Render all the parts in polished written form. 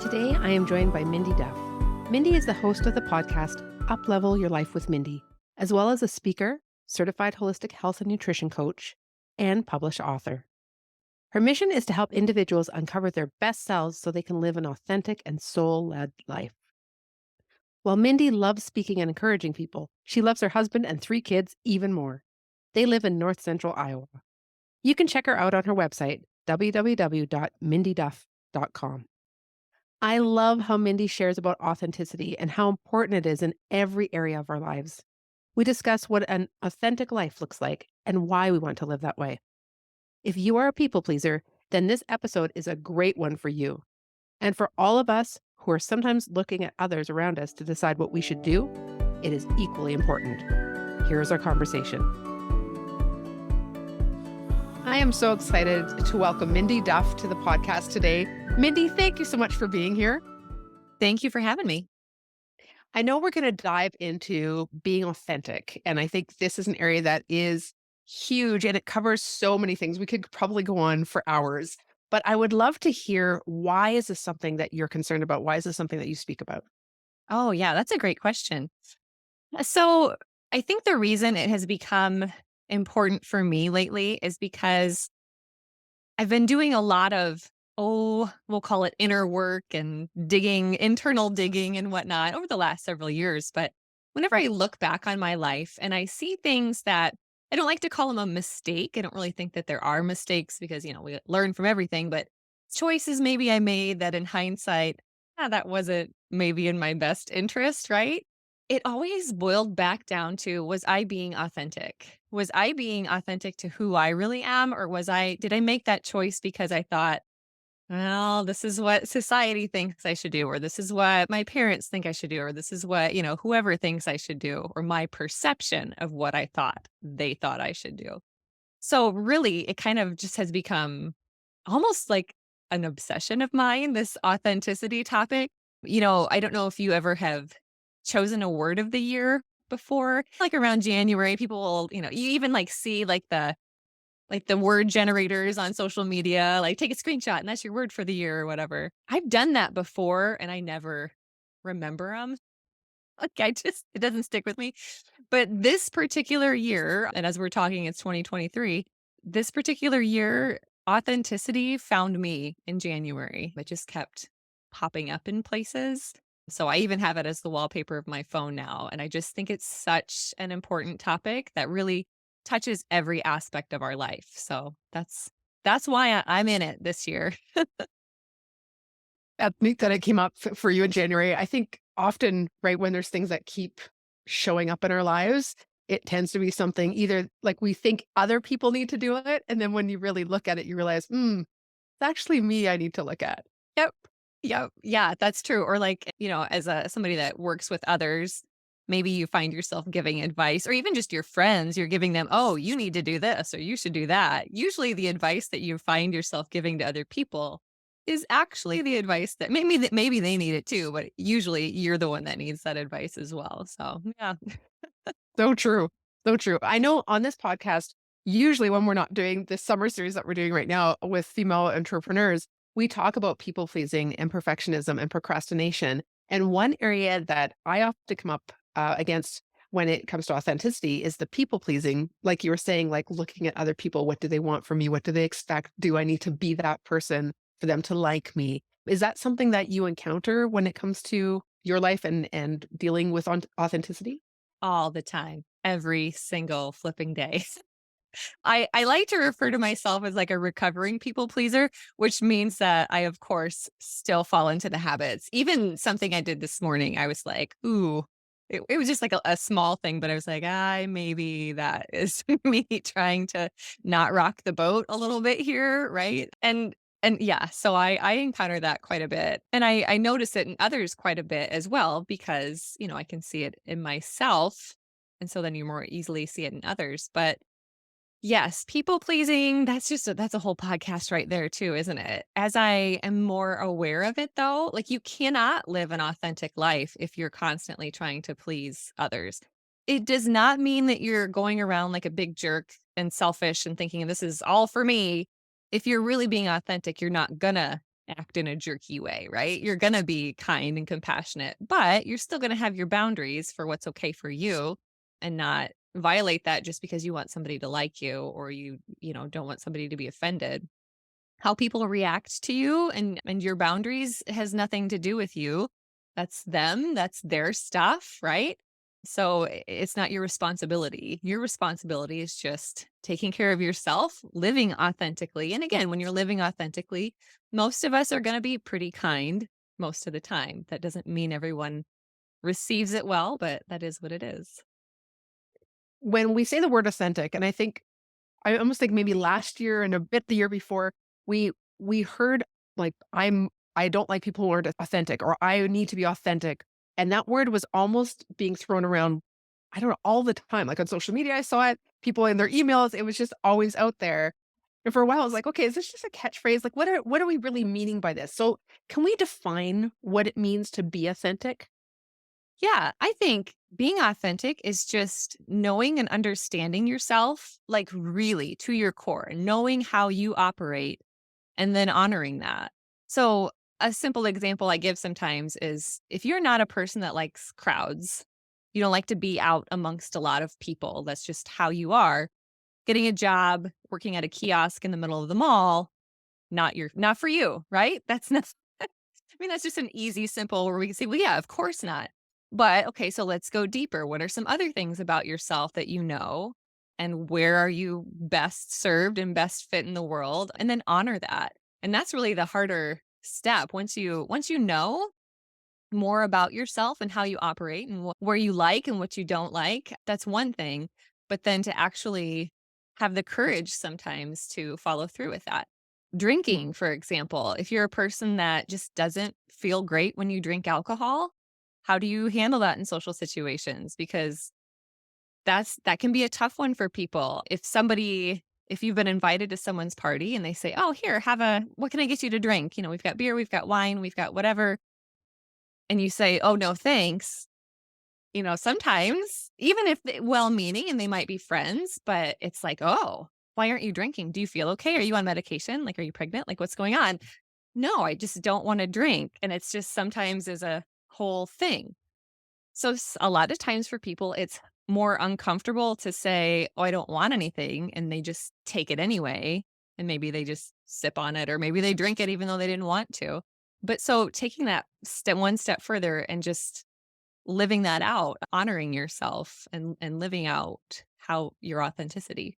Today, I am joined by Mindy Duff. Mindy is the host of the podcast, Up-Level Your Life with Mindy, as well as a speaker, certified holistic health and nutrition coach, and published author. Her mission is to help individuals uncover their best selves so they can live an authentic and soul-led life. While Mindy loves speaking and encouraging people, she loves her husband and 3 kids even more. They live in north central Iowa. You can check her out on her website, www.mindyduff.com. I love how Mindy shares about authenticity and how important it is in every area of our lives. We discuss what an authentic life looks like and why we want to live that way. If you are a people pleaser, then this episode is a great one for you. And for all of us who are sometimes looking at others around us to decide what we should do, it is equally important. Here's our conversation. I am so excited to welcome Mindy Duff to the podcast today. Mindy, thank you so much for being here. Thank you for having me. I know we're going to dive into being authentic, and I think this is an area that is huge and it covers so many things. We could probably go on for hours, but I would love to hear, why is this something that you're concerned about? Why is this something that you speak about? Oh, yeah, that's a great question. So, I think the reason it has become important for me lately is because I've been doing a lot of, we'll call it inner work and digging, internal digging and whatnot over the last several years. But whenever I look back on my life and I see things that I don't like to call them a mistake, I don't really think that there are mistakes because, we learn from everything, but choices maybe I made that in hindsight, that wasn't maybe in my best interest, right? It always boiled back down to, was I being authentic? Was I being authentic to who I really am? Or did I make that choice because I thought, well, this is what society thinks I should do, or this is what my parents think I should do, or this is what, whoever thinks I should do, or my perception of what I thought they thought I should do. So really, it kind of just has become almost like an obsession of mine, this authenticity topic. I don't know if you ever have chosen a word of the year before. Like around January, people will, you even see like the word generators on social media, like take a screenshot and that's your word for the year or whatever. I've done that before and I never remember them. Like it doesn't stick with me. But this particular year, and as we're talking, it's 2023, this particular year, authenticity found me in January. It just kept popping up in places. So I even have it as the wallpaper of my phone now. And I just think it's such an important topic that really touches every aspect of our life. So that's why I'm in it this year. That's neat that it came up for you in January. I think often, right, when there's things that keep showing up in our lives, it tends to be something either like we think other people need to do it. And then when you really look at it, you realize, it's actually me I need to look at. Yep. Yep. Yeah, that's true. Or like, as somebody that works with others, maybe you find yourself giving advice or even just your friends, you're giving them, oh, you need to do this or you should do that. Usually the advice that you find yourself giving to other people is actually the advice that maybe they need it too, but usually you're the one that needs that advice as well. So, yeah. So true. So true. I know on this podcast, usually when we're not doing this summer series that we're doing right now with female entrepreneurs, we talk about people pleasing and perfectionism and procrastination. And one area that I often come up against when it comes to authenticity is the people pleasing. Like you were saying, like looking at other people, what do they want from me? What do they expect? Do I need to be that person for them to like me? Is that something that you encounter when it comes to your life and dealing with authenticity? All the time, every single flipping day. I like to refer to myself as like a recovering people pleaser, which means that I, of course, still fall into the habits. Even something I did this morning, I was like, ooh, it was just like a small thing, but I was like, maybe that is me trying to not rock the boat a little bit here, right? And yeah, so I encounter that quite a bit. And I notice it in others quite a bit as well, because, I can see it in myself. And so then you more easily see it in others. But yes, people pleasing, that's a whole podcast right there too, isn't it? As I am more aware of it though, like you cannot live an authentic life if you're constantly trying to please others. It does not mean that you're going around like a big jerk and selfish and thinking this is all for me. If you're really being authentic, you're not gonna act in a jerky way, right? You're going to be kind and compassionate, but you're still going to have your boundaries for what's okay for you and not violate that just because you want somebody to like you or you don't want somebody to be offended. How people react to you and your boundaries has nothing to do with you. That's them, that's their stuff, right? So it's not your responsibility. Your responsibility is just taking care of yourself, living authentically. And again, when you're living authentically, most of us are going to be pretty kind most of the time. That doesn't mean everyone receives it well, but that is what it is. When we say the word authentic, and I almost think maybe last year and a bit the year before, we we heard like I don't like people who aren't authentic or I need to be authentic. And that word was almost being thrown around, I don't know, all the time. Like on social media, I saw it, people in their emails, it was just always out there. And for a while, I was like, okay, is this just a catchphrase? Like, what are we really meaning by this? So can we define what it means to be authentic? Yeah, I think being authentic is just knowing and understanding yourself, like really to your core, knowing how you operate and then honoring that. So, a simple example I give sometimes is if you're not a person that likes crowds, you don't like to be out amongst a lot of people, that's just how you are. Getting a job, working at a kiosk in the middle of the mall, not for you, right? That's not I mean, that's just an easy, simple where we can say, well, yeah, of course not. But okay, so let's go deeper. What are some other things about yourself that you know? And where are you best served and best fit in the world? And then honor that. And that's really the harder step. Once you know more about yourself and how you operate and where you like and what you don't like, that's one thing. But then to actually have the courage sometimes to follow through with that. Drinking, for example, if you're a person that just doesn't feel great when you drink alcohol, how do you handle that in social situations? Because that can be a tough one for people. If you've been invited to someone's party and they say, "Oh, here, what can I get you to drink? We've got beer, we've got wine, we've got whatever." And you say, "Oh, no, thanks." Sometimes even if well-meaning and they might be friends, but it's like, "Oh, why aren't you drinking? Do you feel okay? Are you on medication? Like, are you pregnant? Like, what's going on?" "No, I just don't wanna drink." And it's just sometimes is a whole thing. So a lot of times for people, it's more uncomfortable to say, "Oh, I don't want anything," and they just take it anyway, and maybe they just sip on it, or maybe they drink it even though they didn't want to. But so taking that one step further and just living that out, honoring yourself and living out how your authenticity.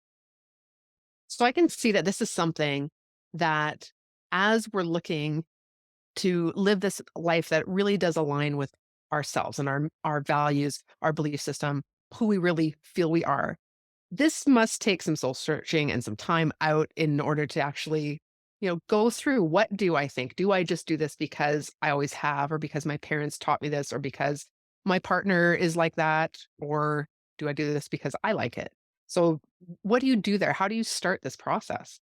So I can see that this is something that as we're looking to live this life that really does align with ourselves and our values, our belief system, who we really feel we are. This must take some soul searching and some time out in order to actually, go through what do I think? Do I just do this because I always have, or because my parents taught me this, or because my partner is like that, or do I do this because I like it? So, what do you do there? How do you start this process?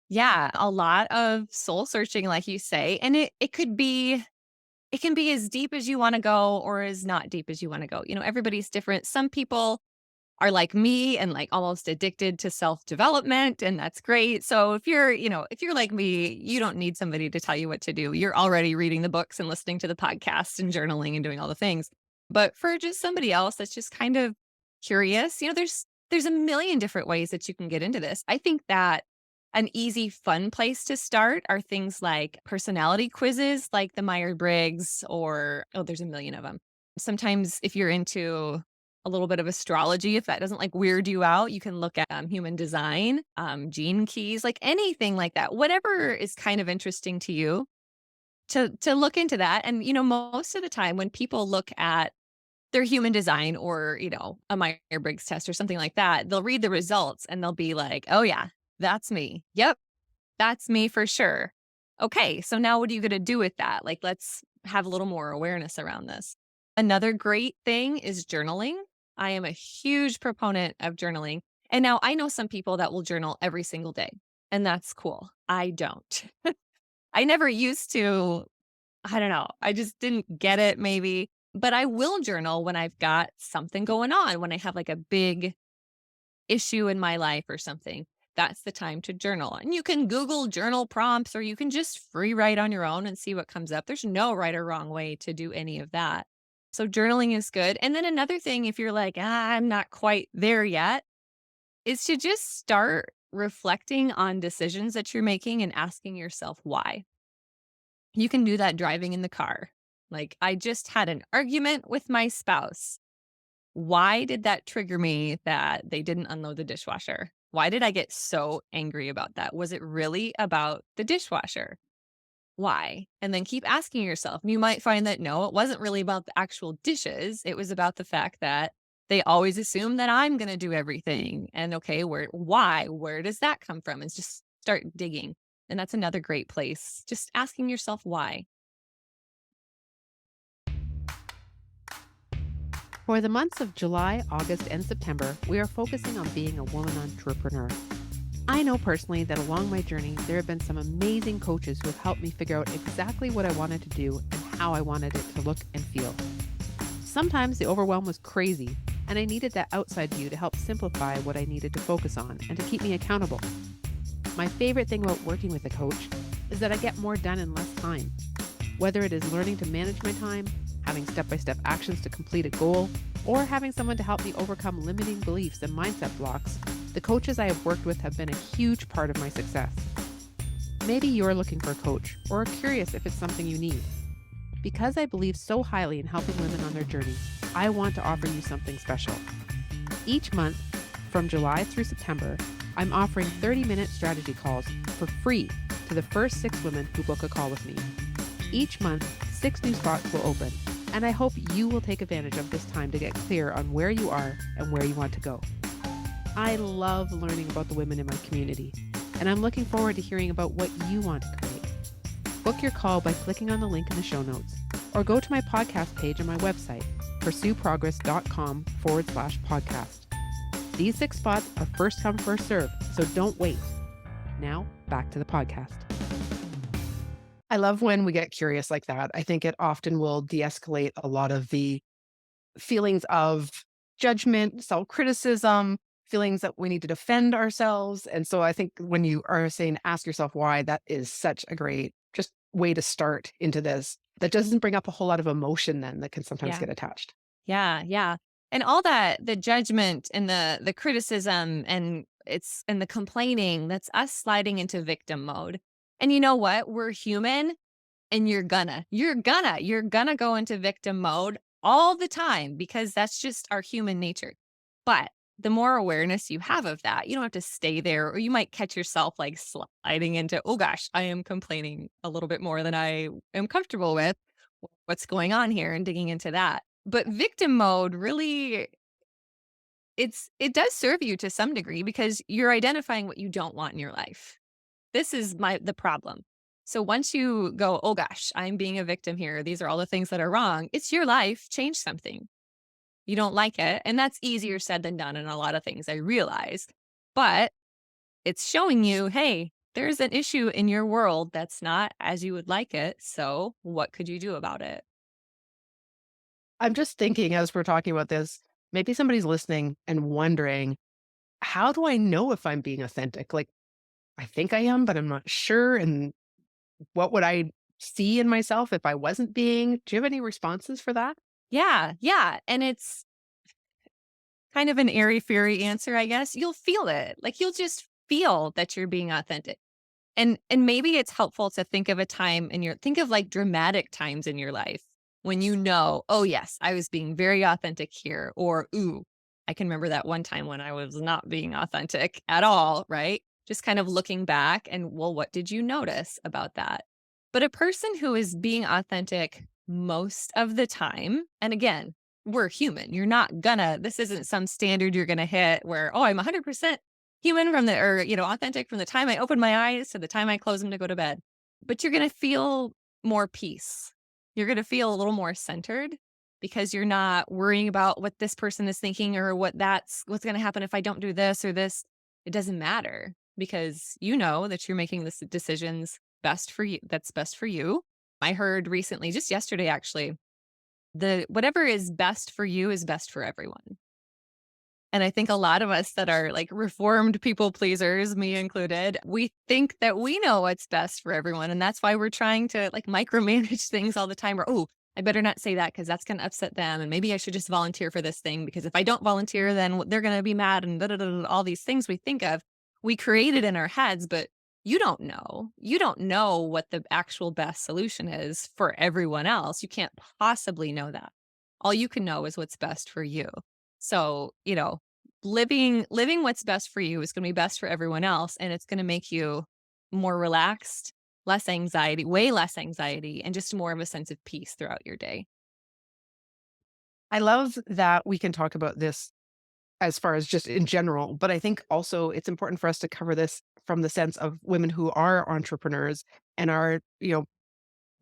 Yeah, a lot of soul searching, like you say, and it can be as deep as you wanna go or as not deep as you wanna go. Everybody's different. Some people are like me and, like, almost addicted to self-development, and that's great. So if you're like me, you don't need somebody to tell you what to do. You're already reading the books and listening to the podcasts and journaling and doing all the things. But for just somebody else that's just kind of curious, there's a million different ways that you can get into this. I think that an easy, fun place to start are things like personality quizzes, like the Myers-Briggs, or there's a million of them. Sometimes if you're into a little bit of astrology, if that doesn't, like, weird you out, you can look at, human design, gene keys, like, anything like that. Whatever is kind of interesting to you to look into that, and, most of the time when people look at their human design or, a Myers-Briggs test or something like that, they'll read the results and they'll be like, "Oh, yeah, that's me. Yep, that's me for sure. Okay, so now what are you gonna do with that? Like, let's have a little more awareness around this." Another great thing is journaling. I am a huge proponent of journaling. And now I know some people that will journal every single day, and that's cool. I don't. I never used to. I don't know. I just didn't get it maybe. But I will journal when I've got something going on, when I have like a big issue in my life or something. that's the time to journal. And you can Google journal prompts or you can just free write on your own and see what comes up. There's no right or wrong way to do any of that. So journaling is good. And then another thing, if you're like, I'm not quite there yet, is to just start reflecting on decisions that you're making and asking yourself why. You can do that driving in the car. Like, I just had an argument with my spouse. Why did that trigger me that they didn't unload the dishwasher? Why did I get so angry about that? Was it really about the dishwasher? Why? And then keep asking yourself. You might find that no, it wasn't really about the actual dishes. It was about the fact that they always assume that I'm going to do everything. And okay, why? Where does that come from? And just start digging. And that's another great place. Just asking yourself why. For the months of July, August, and September, we are focusing on being a woman entrepreneur. I know personally that along my journey, there have been some amazing coaches who have helped me figure out exactly what I wanted to do and how I wanted it to look and feel. Sometimes the overwhelm was crazy, and I needed that outside view to help simplify what I needed to focus on and to keep me accountable. My favorite thing about working with a coach is that I get more done in less time. Whether it is learning to manage my time, having step-by-step actions to complete a goal, or having someone to help me overcome limiting beliefs and mindset blocks, the coaches I have worked with have been a huge part of my success. Maybe you're looking for a coach or are curious if it's something you need. Because I believe so highly in helping women on their journey, I want to offer you something special. Each month, from July through September, I'm offering 30-minute strategy calls for free to the first 6 women who book a call with me. Each month, 6 new spots will open, and I hope you will take advantage of this time to get clear on where you are and where you want to go. I love learning about the women in my community, and I'm looking forward to hearing about what you want to create. Book your call by clicking on the link in the show notes, or go to my podcast page on my website, pursueprogress.com/podcast. These 6 spots are first come, first serve, so don't wait. Now, back to the podcast. I love when we get curious like that. I think it often will de-escalate a lot of the feelings of judgment, self-criticism, feelings that we need to defend ourselves. And so I think when you are saying ask yourself why, that is such a great just way to start into this. That doesn't bring up a whole lot of emotion then that can sometimes Yeah. get attached. Yeah, yeah. And all that, the judgment and the criticism and the complaining, that's us sliding into victim mode. And you know what? We're human and you're gonna go into victim mode all the time because that's just our human nature. But the more awareness you have of that, you don't have to stay there, or you might catch yourself like sliding into, oh gosh, I am complaining a little bit more than I am comfortable with. What's going on here? And digging into that. But victim mode really it does serve you to some degree because you're identifying what you don't want in your life. This is the problem. So once you go, "Oh gosh, I'm being a victim here. These are all the things that are wrong." It's your life, change something. You don't like it, and that's easier said than done in a lot of things, I realize. But it's showing you, "Hey, there's an issue in your world that's not as you would like it, so what could you do about it?" I'm just thinking as we're talking about this, maybe somebody's listening and wondering, how do I know if I'm being authentic? Like, I think I am, but I'm not sure. And what would I see in myself if I wasn't being? Do you have any responses for that? Yeah, yeah, and it's kind of an airy-fairy answer, I guess. You'll feel it. Like, you'll just feel that you're being authentic. And maybe it's helpful to think of a time in your think of, like, dramatic times in your life when you know, "Oh, yes, I was being very authentic here," or, "Ooh, I can remember that one time when I was not being authentic at all," right? Just kind of looking back and, well, what did you notice about that? But a person who is being authentic most of the time, and again, we're human. You're not gonna this isn't some standard you're gonna hit where, "Oh, I'm 100% human from the or, authentic from the time I open my eyes to the time I close them to go to bed." But you're gonna feel more peace. You're gonna feel a little more centered because you're not worrying about what this person is thinking or what's gonna happen if I don't do this or this. It doesn't matter because you know that you're making this decisions best for you that's best for you. I heard recently, just yesterday actually, the whatever is best for you is best for everyone. And I think a lot of us that are like reformed people pleasers, me included, we think that we know what's best for everyone. And that's why we're trying to like micromanage things all the time. Or, oh, I better not say that because that's going to upset them. And maybe I should just volunteer for this thing because if I don't volunteer, then they're going to be mad and da, da, da, da, all these things we think of. We create it in our heads, but you don't know. You don't know what the actual best solution is for everyone else. You can't possibly know that. All you can know is what's best for you. So, living what's best for you is going to be best for everyone else, and it's going to make you more relaxed, less anxiety, way less anxiety, and just more of a sense of peace throughout your day. I love that we can talk about this as far as just in general, but I think also it's important for us to cover this from the sense of women who are entrepreneurs and are,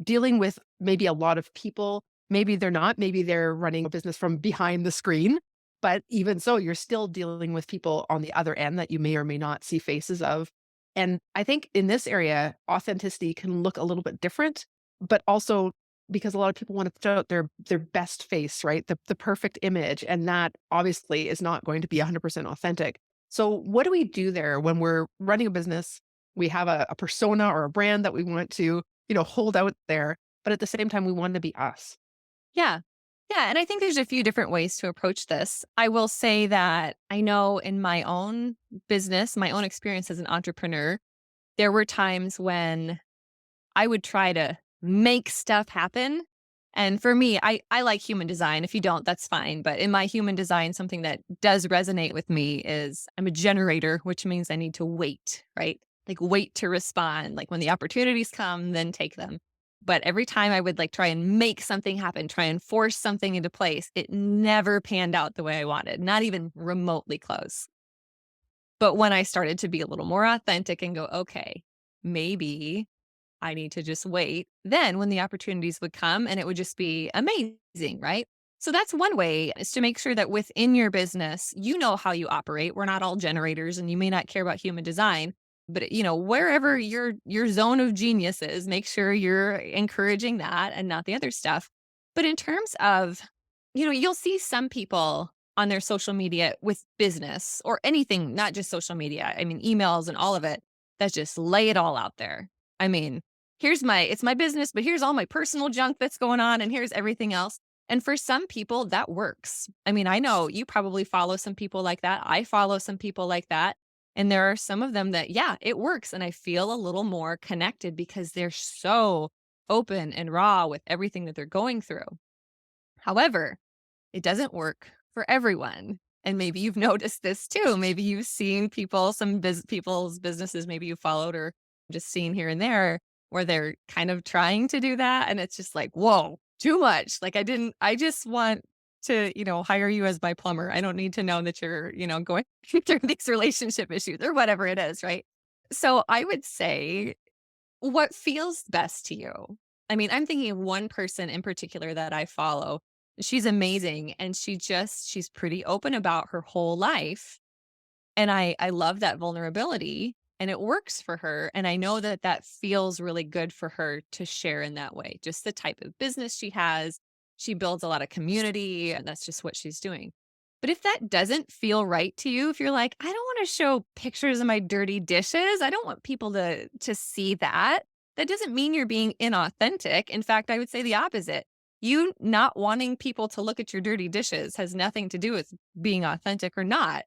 dealing with maybe a lot of people. Maybe they're not. Maybe they're running a business from behind the screen. But even so, you're still dealing with people on the other end that you may or may not see faces of. And I think in this area, authenticity can look a little bit different, but also because a lot of people want to put out their best face, right? The perfect image. And that obviously is not going to be 100% authentic. So what do we do there when we're running a business? We have a persona or a brand that we want to hold out there, but at the same time, we want to be us. Yeah. Yeah. And I think there's a few different ways to approach this. I will say that I know in my own business, my own experience as an entrepreneur, there were times when I would try to make stuff happen. And for me, I like human design. If you don't, that's fine. But in my human design, something that does resonate with me is I'm a generator, which means I need to wait, right? Like wait to respond. Like when the opportunities come, then take them. But every time I would like try and make something happen, try and force something into place, it never panned out the way I wanted, not even remotely close. But when I started to be a little more authentic and go, okay, maybe I need to just wait. Then when the opportunities would come and it would just be amazing, right? So that's one way is to make sure that within your business, you know how you operate. We're not all generators and you may not care about human design, but wherever your zone of genius is, make sure you're encouraging that and not the other stuff. But in terms of, you'll see some people on their social media with business or anything, not just social media. I mean, emails and all of it that just lay it all out there. I mean, it's my business, but here's all my personal junk that's going on and here's everything else. And for some people that works. I mean, I know you probably follow some people like that. I follow some people like that. And there are some of them that, yeah, it works. And I feel a little more connected because they're so open and raw with everything that they're going through. However, it doesn't work for everyone. And maybe you've noticed this too. Maybe you've seen people's businesses, maybe you followed or just seen here and there where they're kind of trying to do that. And it's just like, whoa, too much. Like I just want to, hire you as my plumber. I don't need to know that you're, going through these relationship issues or whatever it is. Right. So I would say what feels best to you? I mean, I'm thinking of one person in particular that I follow. She's amazing and she's pretty open about her whole life. And I love that vulnerability and it works for her. And I know that that feels really good for her to share in that way. Just the type of business she has. She builds a lot of community and that's just what she's doing. But if that doesn't feel right to you, if you're like, I don't want to show pictures of my dirty dishes, I don't want people to see that. That doesn't mean you're being inauthentic. In fact, I would say the opposite. You not wanting people to look at your dirty dishes has nothing to do with being authentic or not.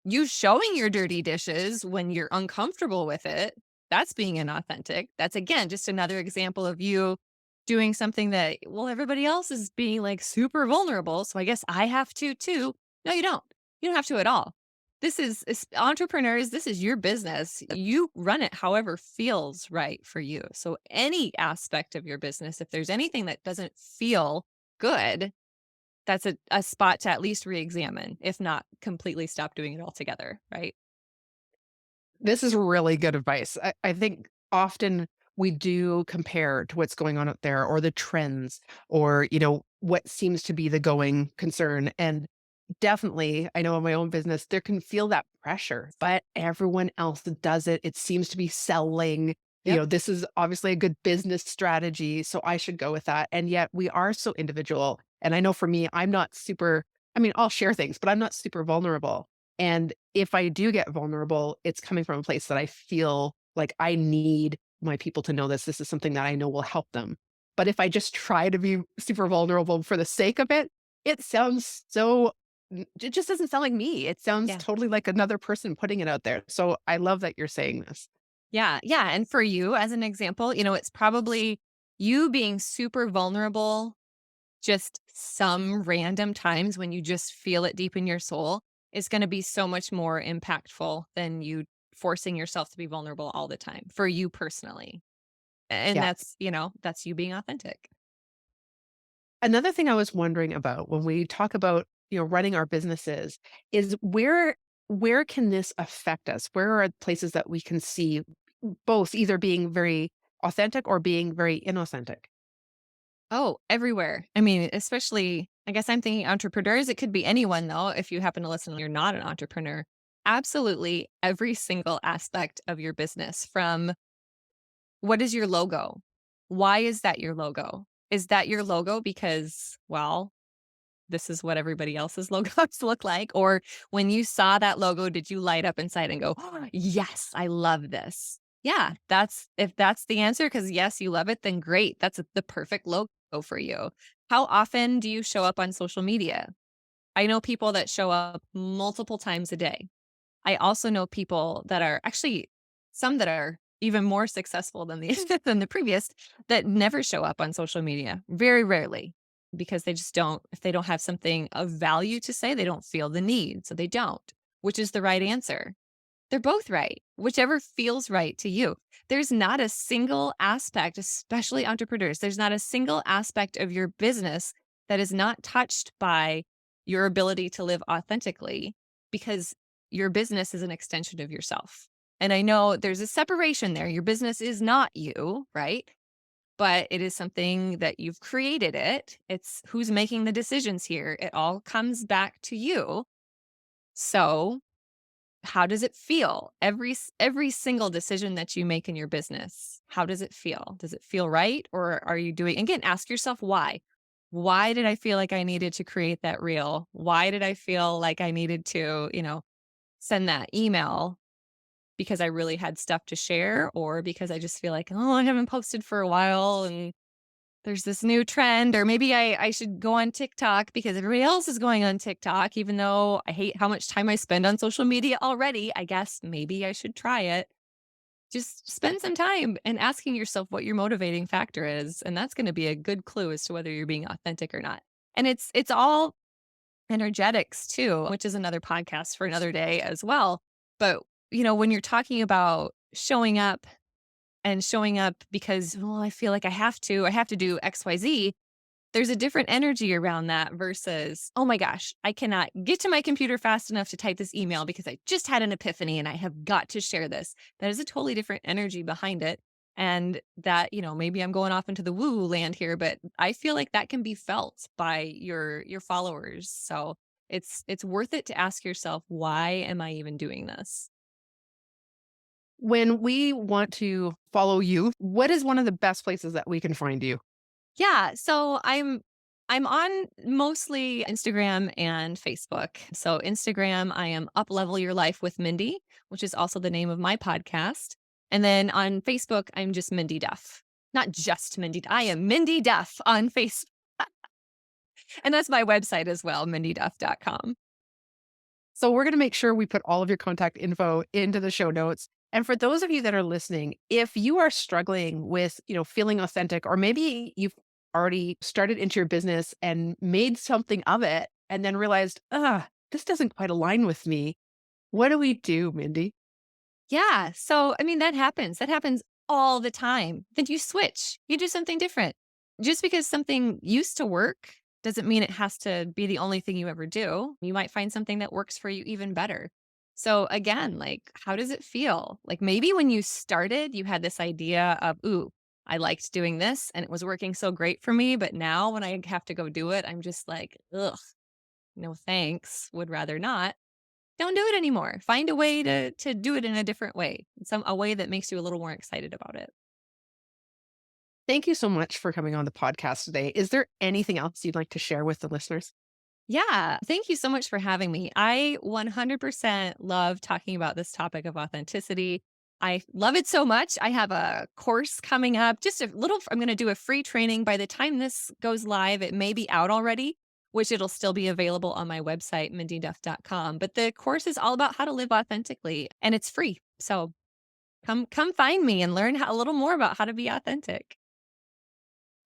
You showing your dirty dishes when you're uncomfortable with it, that's being inauthentic. That's again just another example of you doing something that, well, everybody else is being like super vulnerable. So I guess I have to too. No, you don't. You don't have to at all. Entrepreneurs, this is your business. You run it however feels right for you. So any aspect of your business, if there's anything that doesn't feel good, that's a spot to at least re-examine, if not completely stop doing it altogether, right? This is really good advice. I think often we do compare to what's going on out there or the trends or, what seems to be the going concern. And definitely, I know in my own business, there can feel that pressure, but everyone else that does it, it seems to be selling. Yep. This is obviously a good business strategy. So I should go with that. And yet we are so individual. And I know for me, I'm not super I mean, I'll share things, but I'm not super vulnerable. And if I do get vulnerable, it's coming from a place that I feel like I need my people to know this. This is something that I know will help them. But if I just try to be super vulnerable for the sake of it, it sounds so, it just doesn't sound like me. It sounds Yeah. totally like another person putting it out there. So I love that you're saying this. Yeah. Yeah. And for you, as an example, it's probably you being super vulnerable just some random times when you just feel it deep in your soul is going to be so much more impactful than you forcing yourself to be vulnerable all the time for you personally. And Yeah. that's you being authentic. Another thing I was wondering about when we talk about, running our businesses is where can this affect us? Where are places that we can see both either being very authentic or being very inauthentic? Oh, everywhere. I mean, especially, I guess I'm thinking entrepreneurs. It could be anyone, though, if you happen to listen and you're not an entrepreneur. Absolutely every single aspect of your business from what is your logo? Why is that your logo? Is that your logo because, well, this is what everybody else's logos look like? Or when you saw that logo, did you light up inside and go, "Oh, yes, I love this"? Yeah, if that's the answer, because yes, you love it, then great. That's the perfect logo for you. How often do you show up on social media? I know people that show up multiple times a day. I also know people that are actually some that are even more successful than the than the previous that never show up on social media, very rarely, because they just don't if they don't have something of value to say, they don't feel the need, so they don't, which is the right answer. They're both right, whichever feels right to you. There's not a single aspect, especially entrepreneurs, there's not a single aspect of your business that is not touched by your ability to live authentically because your business is an extension of yourself. And I know there's a separation there. Your business is not you, right? But it is something that you've created it. It's who's making the decisions here. It all comes back to you. So, how does it feel? Every single decision that you make in your business, how does it feel? Does it feel right? Or are you doing again, ask yourself why. Why did I feel like I needed to create that reel? Why did I feel like I needed to, send that email because I really had stuff to share or because I just feel like, oh, I haven't posted for a while and there's this new trend, or maybe I should go on TikTok because everybody else is going on TikTok, even though I hate how much time I spend on social media already. I guess maybe I should try it. Just spend some time and asking yourself what your motivating factor is. And that's going to be a good clue as to whether you're being authentic or not. And it's all energetics too, which is another podcast for another day as well. But when you're talking about showing up because, well, I feel like I have to do XYZ. There's a different energy around that versus, oh my gosh, I cannot get to my computer fast enough to type this email because I just had an epiphany and I have got to share this. That is a totally different energy behind it. And that, maybe I'm going off into the woo land here, but I feel like that can be felt by your followers. So it's worth it to ask yourself, why am I even doing this? When we want to follow you, what is one of the best places that we can find you? Yeah, so I'm on mostly Instagram and Facebook. So Instagram, I am Up Level Your Life with Mindy, which is also the name of my podcast. And then on Facebook, I'm just Mindy Duff. Not just Mindy. I am Mindy Duff on Facebook. And that's my website as well, mindyduff.com. So we're going to make sure we put all of your contact info into the show notes. And for those of you that are listening, if you are struggling with, feeling authentic, or maybe you've already started into your business and made something of it and then realized, this doesn't quite align with me. What do we do, Mindy? Yeah. So, I mean, that happens. That happens all the time. Then you switch, you do something different. Just because something used to work doesn't mean it has to be the only thing you ever do. You might find something that works for you even better. So, again, like, how does it feel? Like maybe when you started, you had this idea of, ooh, I liked doing this and it was working so great for me. But now when I have to go do it, I'm just like, ugh, no thanks. Would rather not. Don't do it anymore. Find a way to do it in a different way. A way that makes you a little more excited about it. Thank you so much for coming on the podcast today. Is there anything else you'd like to share with the listeners? Yeah, thank you so much for having me. I 100% love talking about this topic of authenticity. I love it so much. I have a course coming up, just a little, I'm going to do a free training. By the time this goes live, it may be out already, which it'll still be available on my website, mindyduff.com. But the course is all about how to live authentically and it's free. So come find me and learn a little more about how to be authentic.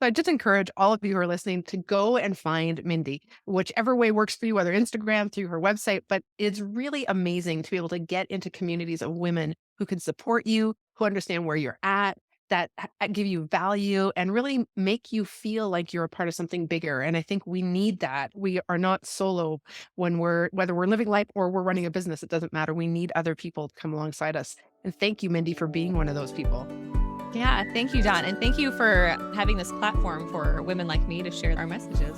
So I just encourage all of you who are listening to go and find Mindy, whichever way works for you, whether Instagram, through her website. But it's really amazing to be able to get into communities of women who can support you, who understand where you're at, that give you value and really make you feel like you're a part of something bigger. And I think we need that. We are not solo when whether we're living life or we're running a business, it doesn't matter. We need other people to come alongside us. And thank you, Mindy, for being one of those people. Yeah, thank you, Don. And thank you for having this platform for women like me to share our messages.